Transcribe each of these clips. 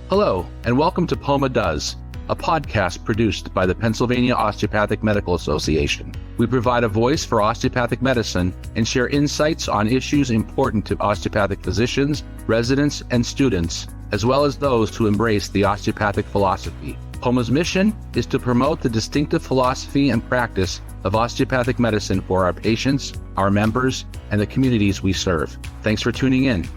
Hello, and welcome to POMA Does, a podcast produced by the Pennsylvania Osteopathic Medical Association. We provide a voice for osteopathic medicine and share insights on issues important to osteopathic physicians, residents, and students, as well as those who embrace the osteopathic philosophy. POMA's mission is to promote the distinctive philosophy and practice of osteopathic medicine for our patients, our members, and the communities we serve. Thanks for tuning in.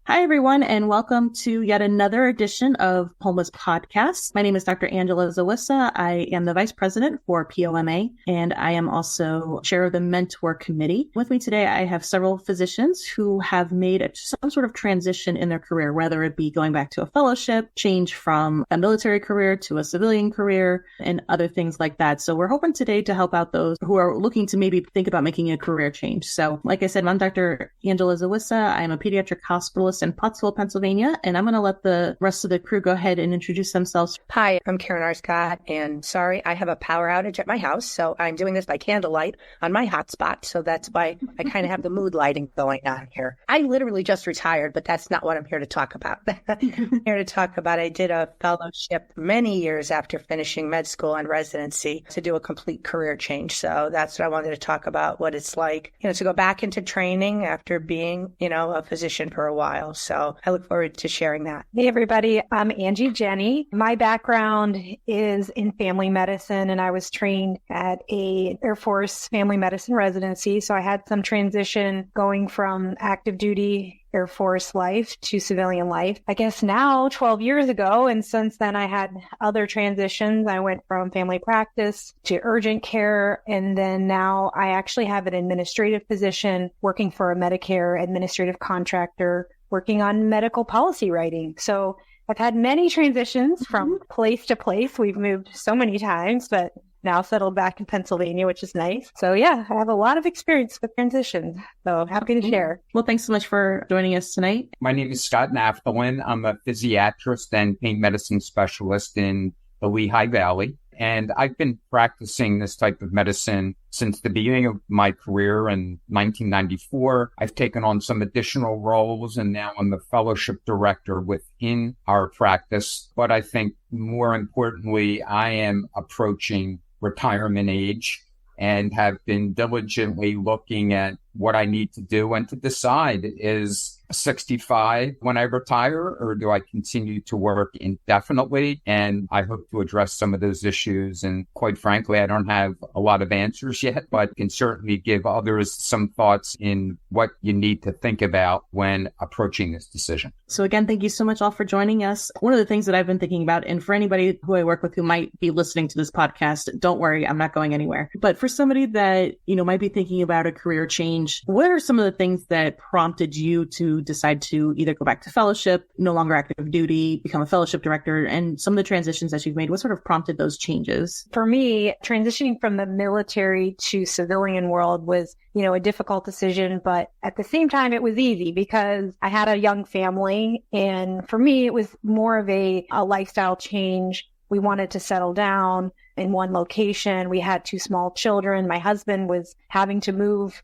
Hi, everyone, and welcome to yet another edition of POMA's podcast. My name is Dr. Angela Zawissa. I am the Vice President for POMA, and I am also Chair of the Mentor Committee. With me today, I have several physicians who have made some sort of transition in their career, whether it be going back to a fellowship, change from a military career to a civilian career, and other things like that. So we're hoping today to help out those who are looking to maybe think about making a career change. So like I said, I'm Dr. Angela Zawissa. I'm a pediatric hospitalist in Pottsville, Pennsylvania, and I'm going to let the rest of the crew go ahead and introduce themselves. Hi, I'm Karen Arscott, and sorry, I have a power outage at my house, so I'm doing this by candlelight on my hotspot, so that's why I kind of have the mood lighting going on here. I literally just retired, but that's not what I'm here to talk about. I'm here to talk about I did a fellowship many years after finishing med school and residency to do a complete career change, so that's what I wanted to talk about, what it's like, to go back into training after being, a physician for a while. So I look forward to sharing that. Hey, everybody. I'm Angie Jenny. My background is in family medicine, and I was trained at a Air Force family medicine residency. So I had some transition going from active duty Air Force life to civilian life. I guess now 12 years ago. And since then I had other transitions. I went from family practice to urgent care. And then now I actually have an administrative position working for a Medicare administrative contractor working on medical policy writing. So I've had many transitions from place to place. We've moved so many times, but now settled back in Pennsylvania, which is nice. So yeah, I have a lot of experience with transitions. So happy to share. Well, thanks so much for joining us tonight. My name is Scott Naftalin. I'm a physiatrist and pain medicine specialist in the Lehigh Valley. And I've been practicing this type of medicine since the beginning of my career in 1994. I've taken on some additional roles, and now I'm the fellowship director within our practice. But I think more importantly, I am approaching retirement age and have been diligently looking at what I need to do and to decide, is 65 when I retire, or do I continue to work indefinitely? And I hope to address some of those issues. And quite frankly, I don't have a lot of answers yet, but can certainly give others some thoughts in what you need to think about when approaching this decision. So again, thank you so much all for joining us. One of the things that I've been thinking about, and for anybody who I work with who might be listening to this podcast, don't worry, I'm not going anywhere. But for somebody that, might be thinking about a career change, what are some of the things that prompted you to decide to either go back to fellowship, no longer active duty, become a fellowship director, and some of the transitions that you've made? What sort of prompted those changes? For me, transitioning from the military to civilian world was, a difficult decision, but at the same time, it was easy because I had a young family. And for me, it was more of a lifestyle change. We wanted to settle down in one location. We had 2 small children. My husband was having to move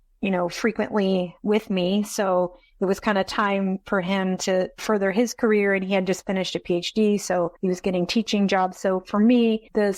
frequently with me. So it was kind of time for him to further his career, and he had just finished a PhD, so he was getting teaching jobs. So for me, the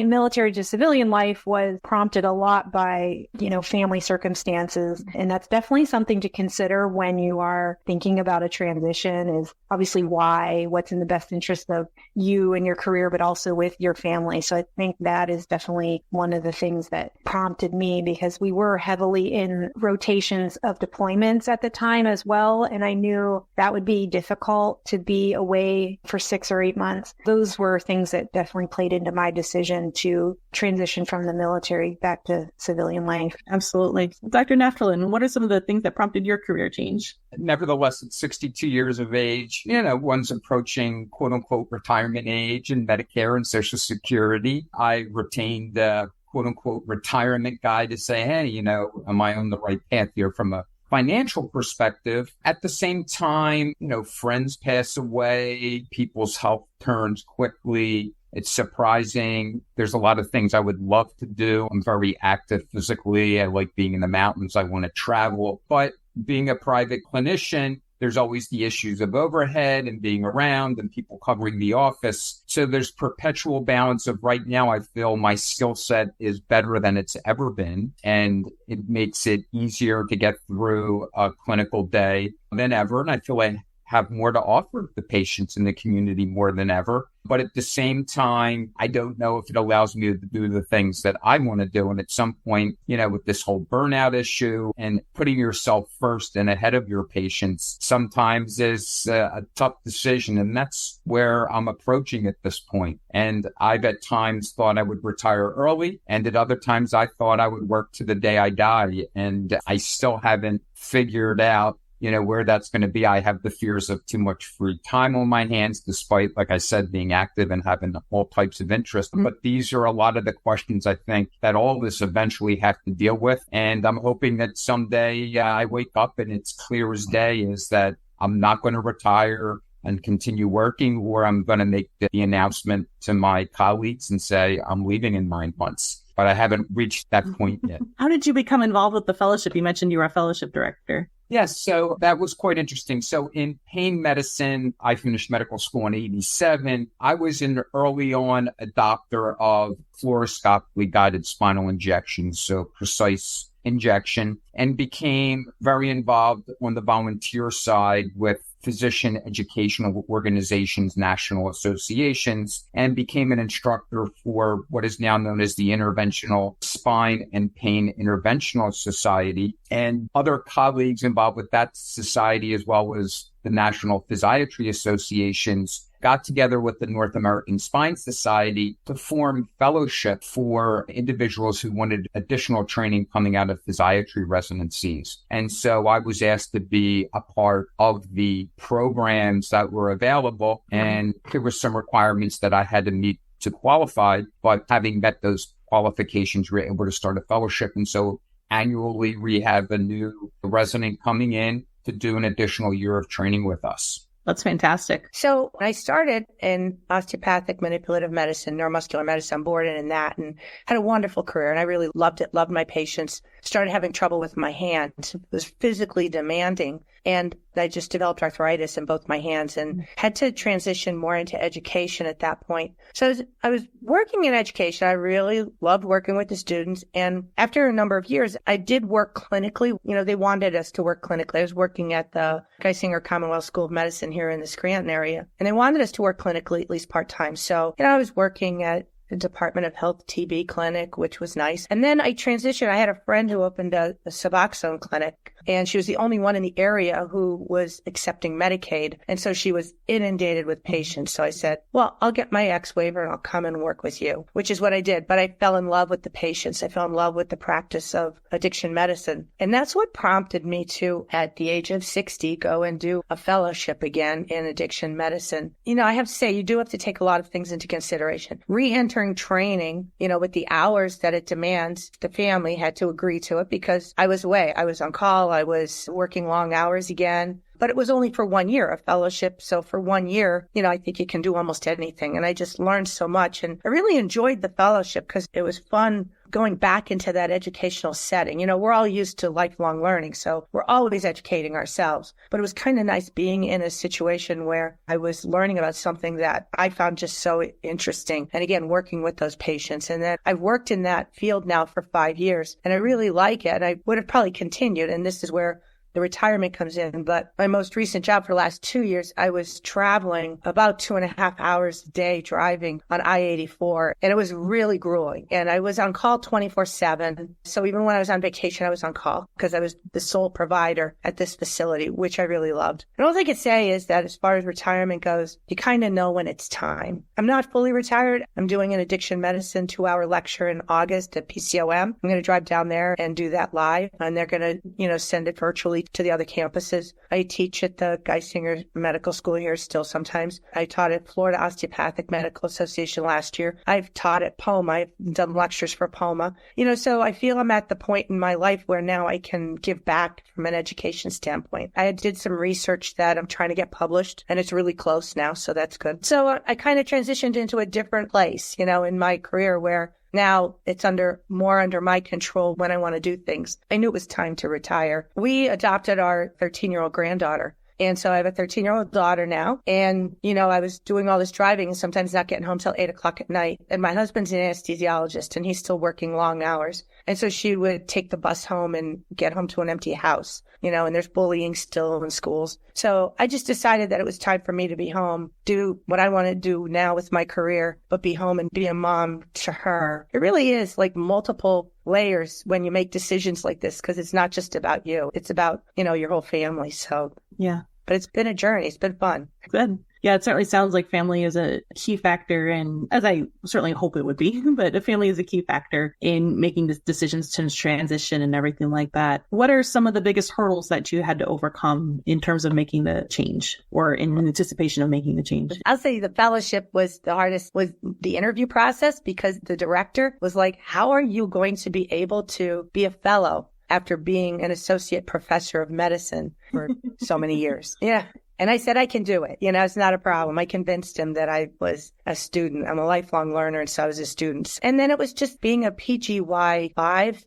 military to civilian life was prompted a lot by, family circumstances. And that's definitely something to consider when you are thinking about a transition, is obviously what's in the best interest of you and your career, but also with your family. So I think that is definitely one of the things that prompted me, because we were heavily in rotations of deployments at the time as well. And I knew that would be difficult to be away for 6 or 8 months. Those were things that definitely played into my decision to transition from the military back to civilian life. Absolutely. Dr. Naftalin, what are some of the things that prompted your career change? Nevertheless, at 62 years of age, one's approaching quote unquote retirement age in Medicare and Social Security. I retained the quote unquote retirement guy to say, hey, am I on the right path here from a financial perspective? At the same time, friends pass away, people's health turns quickly. It's surprising. There's a lot of things I would love to do. I'm very active physically. I like being in the mountains. I want to travel. But being a private clinician, there's always the issues of overhead and being around and people covering the office. So there's perpetual balance of right now, I feel my skill set is better than it's ever been. And it makes it easier to get through a clinical day than ever. And I feel I have more to offer the patients in the community more than ever. But at the same time, I don't know if it allows me to do the things that I want to do. And at some point, with this whole burnout issue and putting yourself first and ahead of your patients sometimes is a tough decision. And that's where I'm approaching at this point. And I've at times thought I would retire early. And at other times I thought I would work to the day I die. And I still haven't figured out where that's going to be. I have the fears of too much free time on my hands, despite, like I said, being active and having all types of interest. Mm-hmm. But these are a lot of the questions I think that all of us eventually have to deal with. And I'm hoping that someday I wake up and it's clear as day is that I'm not going to retire and continue working, or I'm going to make the announcement to my colleagues and say, I'm leaving in 9 months. But I haven't reached that point yet. How did you become involved with the fellowship? You mentioned you were a fellowship director. Yes, so that was quite interesting. So in pain medicine, I finished medical school in 87. I was an early on adopter of fluoroscopically guided spinal injections, so precise injection, and became very involved on the volunteer side with physician educational organizations, national associations, and became an instructor for what is now known as the Interventional Spine and Pain Interventional Society. And other colleagues involved with that society, as well as the National Physiatry Associations, got together with the North American Spine Society to form fellowship for individuals who wanted additional training coming out of physiatry residencies. And so I was asked to be a part of the programs that were available. And there were some requirements that I had to meet to qualify, but having met those qualifications, we were able to start a fellowship. And so annually, we have a new resident coming in to do an additional year of training with us. That's fantastic. So I started in osteopathic manipulative medicine, neuromuscular medicine. I'm board in that and had a wonderful career. And I really loved it, loved my patients. Started having trouble with my hands. It was physically demanding. And I just developed arthritis in both my hands and had to transition more into education at that point. So I was working in education. I really loved working with the students. And after a number of years, I did work clinically. They wanted us to work clinically. I was working at the Geisinger Commonwealth School of Medicine here in the Scranton area. And they wanted us to work clinically, at least part-time. So, I was working at the Department of Health TB clinic, which was nice. And then I transitioned. I had a friend who opened a Suboxone clinic, and she was the only one in the area who was accepting Medicaid. And so she was inundated with patients. So I said, well, I'll get my X waiver and I'll come and work with you, which is what I did. But I fell in love with the patients. I fell in love with the practice of addiction medicine. And that's what prompted me to, at the age of 60, go and do a fellowship again in addiction medicine. I have to say, you do have to take a lot of things into consideration. Re-entering training, with the hours that it demands, the family had to agree to it because I was away. I was on call. I was working long hours again. But it was only for 1 year, a fellowship. So for 1 year, I think you can do almost anything. And I just learned so much. And I really enjoyed the fellowship because it was fun going back into that educational setting. We're all used to lifelong learning, so we're always educating ourselves. But it was kind of nice being in a situation where I was learning about something that I found just so interesting. And again, working with those patients. And then I've worked in that field now for 5 years, and I really like it. And I would have probably continued. And this is where the retirement comes in. But my most recent job for the last 2 years, I was traveling about 2.5 hours a day driving on I-84. And it was really grueling. And I was on call 24/7. So even when I was on vacation, I was on call because I was the sole provider at this facility, which I really loved. And all I can say is that as far as retirement goes, you kind of know when it's time. I'm not fully retired. I'm doing an addiction medicine 2-hour lecture in August at PCOM. I'm going to drive down there and do that live. And they're going to, send it virtually to the other campuses. I teach at the Geisinger Medical School here still sometimes. I taught at Florida Osteopathic Medical Association last year. I've taught at POMA. I've done lectures for POMA. So I feel I'm at the point in my life where now I can give back from an education standpoint. I did some research that I'm trying to get published, and it's really close now, so that's good. So I kind of transitioned into a different place, in my career where now it's more under my control when I want to do things. I knew it was time to retire. We adopted our 13-year-old granddaughter And so I have a 13-year-old daughter now. And, I was doing all this driving and sometimes not getting home till 8 o'clock at night. And my husband's an anesthesiologist and he's still working long hours. And so she would take the bus home and get home to an empty house, and there's bullying still in schools. So I just decided that it was time for me to be home, do what I want to do now with my career, but be home and be a mom to her. It really is like multiple layers when you make decisions like this, because it's not just about you. It's about, your whole family. So, yeah. But it's been a journey. It's been fun. Good. Yeah, it certainly sounds like family is a key factor, and as I certainly hope it would be, but a family is a key factor in making the decisions to transition and everything like that. What are some of the biggest hurdles that you had to overcome in terms of making the change or in anticipation of making the change? I'll say the fellowship was the hardest, was the interview process, because the director was like, how are you going to be able to be a fellow after being an associate professor of medicine for so many years? Yeah. And I said, I can do it. It's not a problem. I convinced him that I was a student. I'm a lifelong learner, and so I was a student. And then it was just being a PGY 5.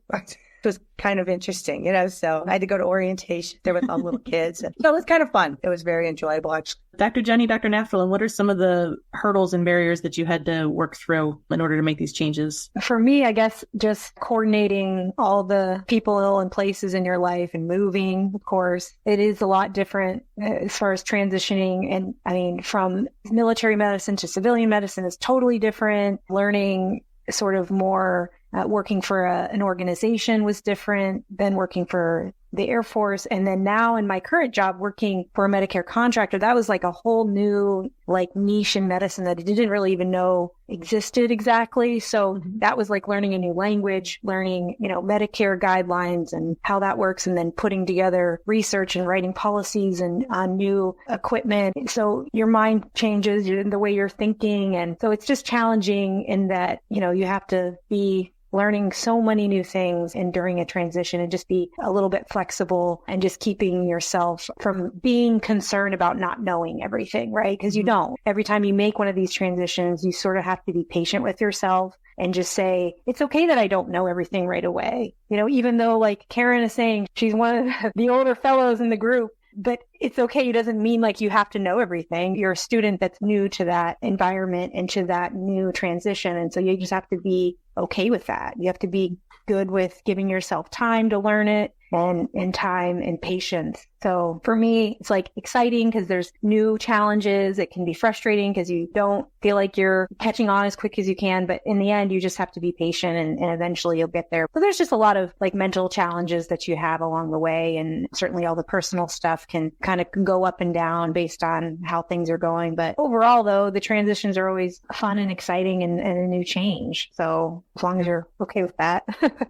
It was kind of interesting, so I had to go to orientation there with all the little kids. So it was kind of fun. It was very enjoyable, actually. Dr. Jenny, Dr. Naftalin, what are some of the hurdles and barriers that you had to work through in order to make these changes? For me, I guess just coordinating all the people and places in your life and moving, of course. It is a lot different as far as transitioning. And I mean, from military medicine to civilian medicine is totally different. Learning sort of more working for an organization was different than working for the Air Force. And then now in my current job, working for a Medicare contractor, that was like a whole new niche in medicine that I didn't really even know existed exactly. So that was like learning a new language, learning, Medicare guidelines and how that works, and then putting together research and writing policies and on new equipment. So your mind changes, the way you're thinking. And so it's just challenging in that, you have to be learning so many new things and during a transition, and just be a little bit flexible and just keeping yourself from being concerned about not knowing everything, right? Because you don't. Every time you make one of these transitions, you sort of have to be patient with yourself and just say, it's okay that I don't know everything right away. Even though like Karen is saying, she's one of the older fellows in the group, but it's okay. It doesn't mean like you have to know everything. You're a student that's new to that environment and to that new transition. And so you just have to be okay with that. You have to be good with giving yourself time to learn it, and time and patience. So for me, it's like exciting because there's new challenges. It can be frustrating because you don't feel like you're catching on as quick as you can. But in the end, you just have to be patient, and eventually you'll get there. So there's just a lot of like mental challenges that you have along the way. And certainly all the personal stuff can kind of go up and down based on how things are going. But overall, though, the transitions are always fun and exciting and a new change. So as long as you're okay with that.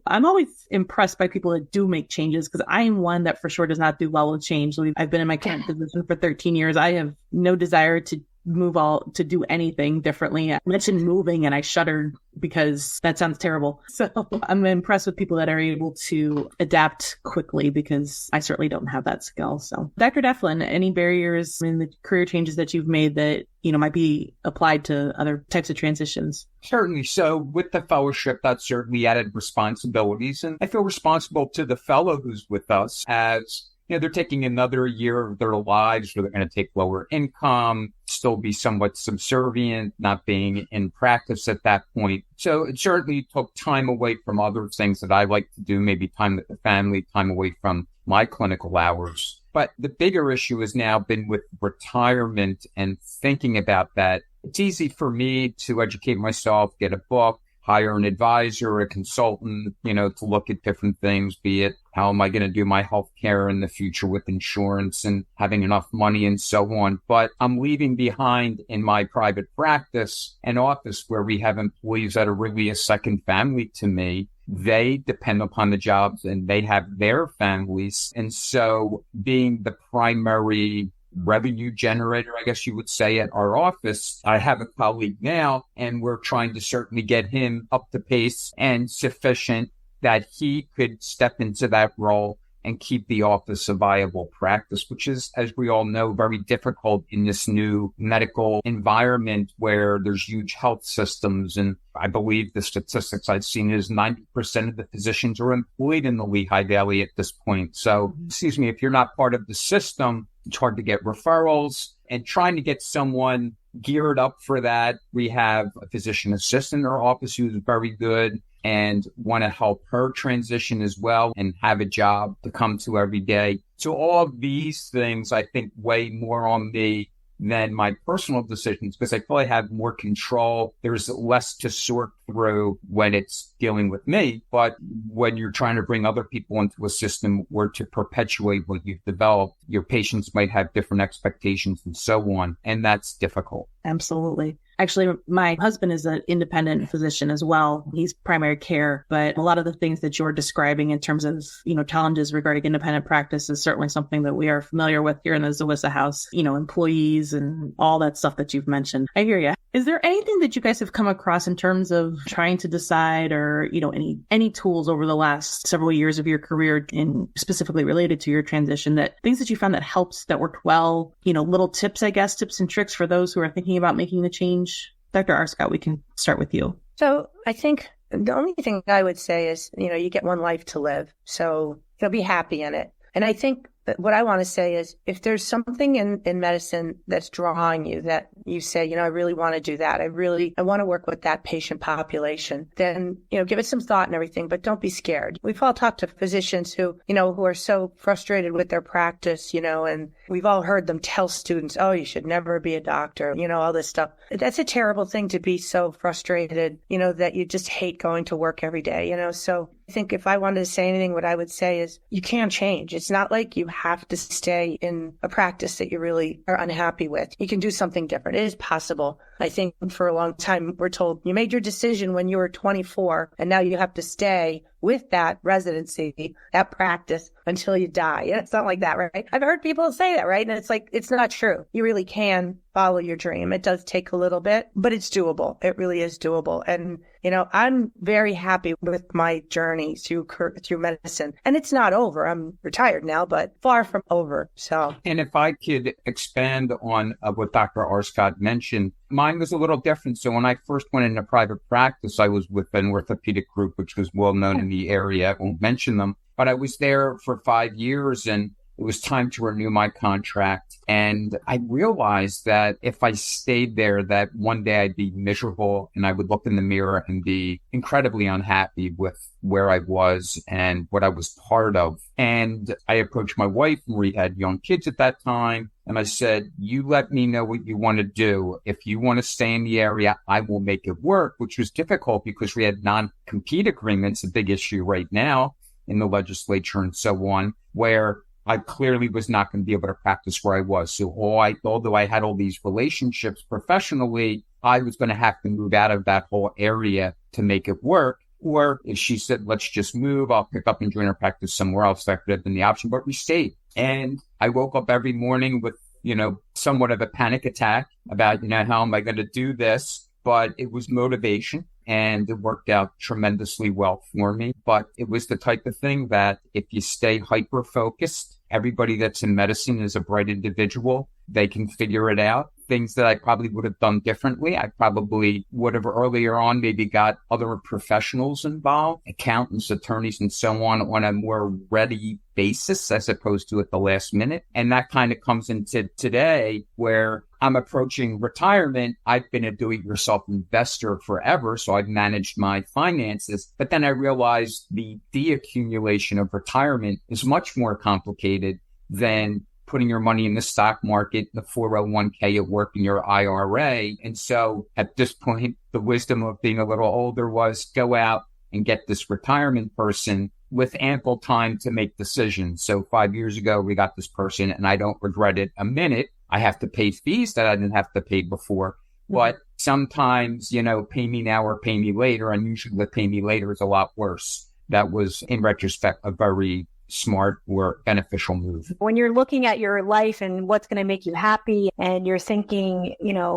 I'm always impressed by people that do make changes, because I am one that for sure does not do well with change. I've been in my current position for 13 years. I have no desire to to do anything differently. I mentioned moving and I shuddered because that sounds terrible. So I'm impressed with people that are able to adapt quickly, because I certainly don't have that skill. So Dr. Naftalin, any barriers in the career changes that you've made that, might be applied to other types of transitions? Certainly. So with the fellowship, that's certainly added responsibilities. And I feel responsible to the fellow who's with us, as they're taking another year of their lives where they're going to take lower income, still be somewhat subservient, not being in practice at that point. So it certainly took time away from other things that I like to do, maybe time with the family, time away from my clinical hours. But the bigger issue has now been with retirement and thinking about that. It's easy for me to educate myself, get a book, hire an advisor, a consultant, to look at different things, be it how am I going to do my health care in the future with insurance and having enough money and so on. But I'm leaving behind in my private practice an office where we have employees that are really a second family to me. They depend upon the jobs and they have their families. And so being the primary revenue generator, I guess you would say, at our office, I have a colleague now, and we're trying to certainly get him up to pace and sufficient that he could step into that role and keep the office a viable practice, which is, as we all know, very difficult in this new medical environment where there's huge health systems. And I believe the statistics I've seen is 90% of the physicians are employed in the Lehigh Valley at this point. So, if you're not part of the system, it's hard to get referrals, and trying to get someone geared up for that. We have a physician assistant in our office who's very good and want to help her transition as well and have a job to come to every day. So all of these things, I think, weigh more on me than my personal decisions because I feel I have more control. There's less to sort through when it's dealing with me. But when you're trying to bring other people into a system or to perpetuate what you've developed, your patients might have different expectations and so on. And that's difficult. Absolutely. Actually, my husband is an independent physician as well. He's primary care, but a lot of the things that you're describing in terms of, challenges regarding independent practice is certainly something that we are familiar with here in the Zawissa house, employees and all that stuff that you've mentioned. I hear you. Is there anything that you guys have come across in terms of trying to decide or, any tools over the last several years of your career in specifically related to your transition, that things that you found that helps, that worked well, little tips, tips and tricks for those who are thinking about making the change? Dr. Assoc, we can start with you. So I think the only thing I would say is, you get one life to live, so you'll be happy in it. And I think that what I want to say is if there's something in medicine that's drawing you that you say, I really want to do that. I want to work with that patient population. Then, give it some thought and everything, but don't be scared. We've all talked to physicians who are so frustrated with their practice, and we've all heard them tell students, oh, you should never be a doctor, all this stuff. That's a terrible thing to be so frustrated, that you just hate going to work every day, So I think if I wanted to say anything, what I would say is you can change. It's not like you have to stay in a practice that you really are unhappy with. You can do something different. It is possible. I think for a long time, we're told you made your decision when you were 24 and now you have to stay with that residency, that practice until you die. And it's not like that, right? I've heard people say that, right? And it's like, it's not true. You really can follow your dream. It does take a little bit, but it's doable. It really is doable. And, I'm very happy with my journey through medicine. And it's not over. I'm retired now, but far from over. So, and if I could expand on what Dr. Assoc mentioned, mine was a little different. So when I first went into private practice, I was with an orthopedic group, which was well known in the area. I won't mention them, but I was there for 5 years and it was time to renew my contract. And I realized that if I stayed there, that one day I'd be miserable and I would look in the mirror and be incredibly unhappy with where I was and what I was part of. And I approached my wife, and we had young kids at that time. And I said, you let me know what you want to do. If you want to stay in the area, I will make it work, which was difficult because we had non-compete agreements, a big issue right now in the legislature and so on, where I clearly was not going to be able to practice where I was. So although I had all these relationships professionally, I was going to have to move out of that whole area to make it work. Or if she said, let's just move, I'll pick up and join her practice somewhere else. That could have been the option, but we stayed. And I woke up every morning with, somewhat of a panic attack about, how am I going to do this? But it was motivation. And it worked out tremendously well for me. But it was the type of thing that if you stay hyper-focused, everybody that's in medicine is a bright individual. They can figure it out. Things that I probably would have done differently. I probably would have earlier on maybe got other professionals involved, accountants, attorneys, and so on a more ready basis as opposed to at the last minute. And that kind of comes into today where I'm approaching retirement. I've been a do-it-yourself investor forever, so I've managed my finances. But then I realized the de-accumulation of retirement is much more complicated than putting your money in the stock market, the 401k at work, in your IRA. And so at this point, the wisdom of being a little older was go out and get this retirement person with ample time to make decisions. So 5 years ago, we got this person and I don't regret it a minute. I have to pay fees that I didn't have to pay before. But sometimes, pay me now or pay me later. And usually the pay me later is a lot worse. That was, in retrospect, a very smart or beneficial move. When you're looking at your life and what's going to make you happy and you're thinking,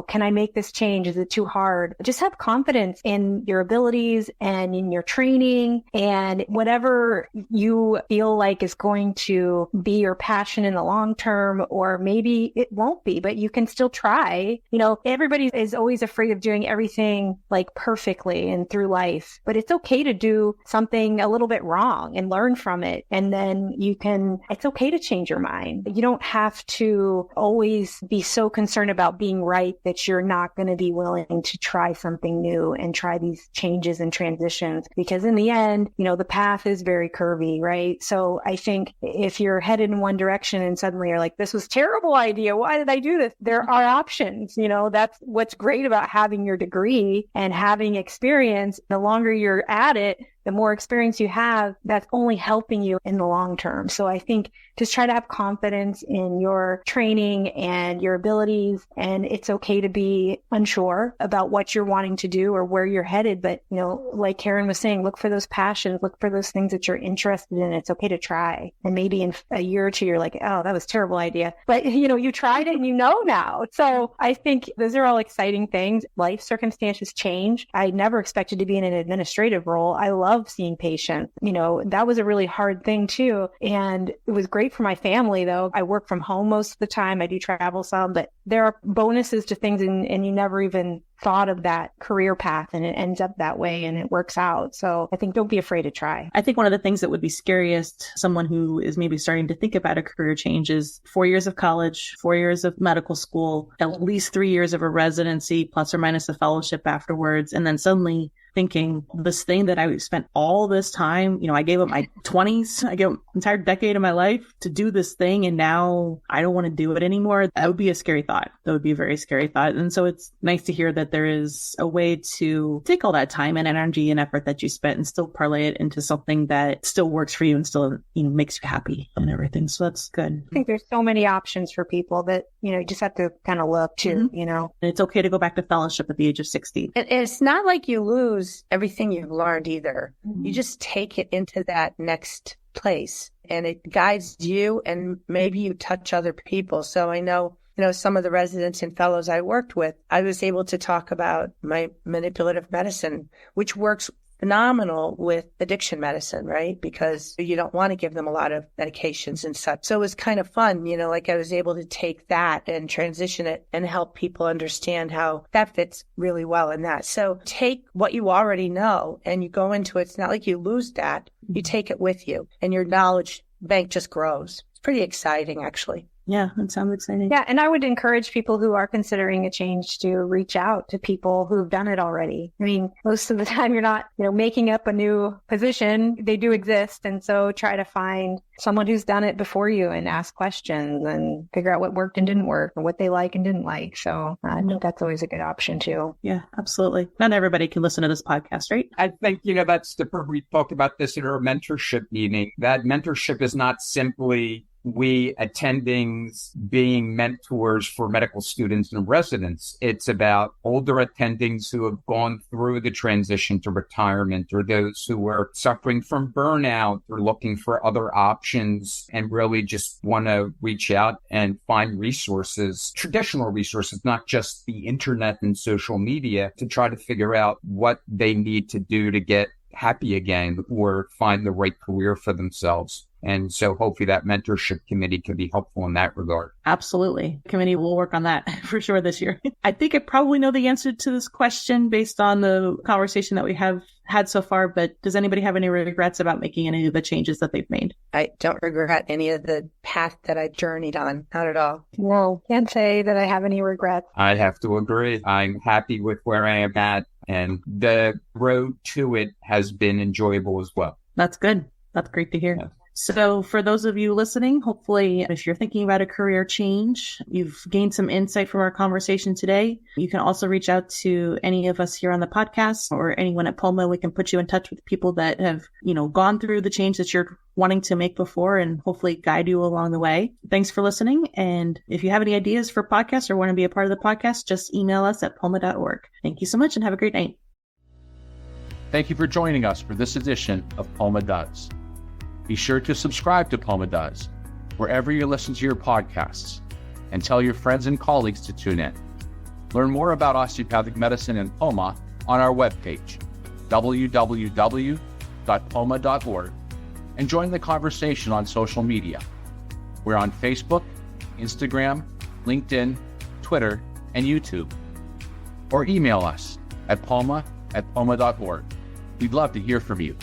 can I make this change? Is it too hard? Just have confidence in your abilities and in your training and whatever you feel like is going to be your passion in the long term, or maybe it won't be, but you can still try. Everybody is always afraid of doing everything like perfectly and through life, but it's okay to do something a little bit wrong and learn from it. And then it's okay to change your mind. You don't have to always be so concerned about being right that you're not going to be willing to try something new and try these changes and transitions, because in the end, the path is very curvy, right? So I think if you're headed in one direction and suddenly you're like, this was a terrible idea, why did I do this? There are options. That's what's great about having your degree and having experience. The longer you're at it, the more experience you have, that's only helping you in the long term. So I think just try to have confidence in your training and your abilities. And it's okay to be unsure about what you're wanting to do or where you're headed. But, like Karen was saying, look for those passions, look for those things that you're interested in. It's okay to try. And maybe in a year or two, you're like, oh, that was a terrible idea. But, you tried it and now. So I think those are all exciting things. Life circumstances change. I never expected to be in an administrative role. I love seeing patients. That was a really hard thing too. And it was great for my family though. I work from home most of the time. I do travel some, but there are bonuses to things and you never even thought of that career path and it ends up that way and it works out. So I think don't be afraid to try. I think one of the things that would be scariest, someone who is maybe starting to think about a career change, is 4 years of college, 4 years of medical school, at least 3 years of a residency, plus or minus a fellowship afterwards. And then suddenly thinking this thing that I spent all this time, I gave up my 20s, I gave up an entire decade of my life to do this thing. And now I don't want to do it anymore. That would be a scary thought. That would be a very scary thought. And so it's nice to hear that there is a way to take all that time and energy and effort that you spent and still parlay it into something that still works for you and still, makes you happy and everything. So that's good. I think there's so many options for people that, you just have to kind of look too, And it's okay to go back to fellowship at the age of 60. It's not like you lose everything you've learned either. You just take it into that next place and it guides you and maybe you touch other people. So I know, some of the residents and fellows I worked with, I was able to talk about my manipulative medicine, which works phenomenal with addiction medicine, right? Because you don't want to give them a lot of medications and such. So it was kind of fun, like I was able to take that and transition it and help people understand how that fits really well in that. So take what you already know and you go into it. It's not like you lose that. You take it with you and your knowledge bank just grows. It's pretty exciting, actually. Yeah, that sounds exciting. Yeah, and I would encourage people who are considering a change to reach out to people who've done it already. I mean, most of the time you're not, making up a new position. They do exist. And so try to find someone who's done it before you and ask questions and figure out what worked and didn't work and what they like and didn't like. So I think that's always a good option too. Yeah, absolutely. Not everybody can listen to this podcast, right? I think, that's we talked about this in our mentorship meeting. That mentorship is not simply we attendings being mentors for medical students and residents. It's about older attendings who have gone through the transition to retirement, or those who are suffering from burnout or looking for other options and really just want to reach out and find resources, traditional resources, not just the internet and social media, to try to figure out what they need to do to get happy again or find the right career for themselves. And so hopefully that mentorship committee can be helpful in that regard. Absolutely. The committee will work on that for sure this year. I think I probably know the answer to this question based on the conversation that we have had so far, but does anybody have any regrets about making any of the changes that they've made? I don't regret any of the path that I journeyed on. Not at all. No, can't say that I have any regrets. I have to agree. I'm happy with where I am at, and the road to it has been enjoyable as well. That's good. That's great to hear. Yeah. So for those of you listening, hopefully if you're thinking about a career change, you've gained some insight from our conversation today. You can also reach out to any of us here on the podcast or anyone at POMA. We can put you in touch with people that have, gone through the change that you're wanting to make before and hopefully guide you along the way. Thanks for listening. And if you have any ideas for podcasts or want to be a part of the podcast, just email us at POMA.org. Thank you so much and have a great night. Thank you for joining us for this edition of POMA Does. Be sure to subscribe to POMA Does, wherever you listen to your podcasts, and tell your friends and colleagues to tune in. Learn more about osteopathic medicine and POMA on our webpage, www.poma.org, and join the conversation on social media. We're on Facebook, Instagram, LinkedIn, Twitter, and YouTube. Or email us at poma@poma.org. We'd love to hear from you.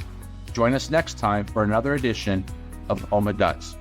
Join us next time for another edition of POMA Does.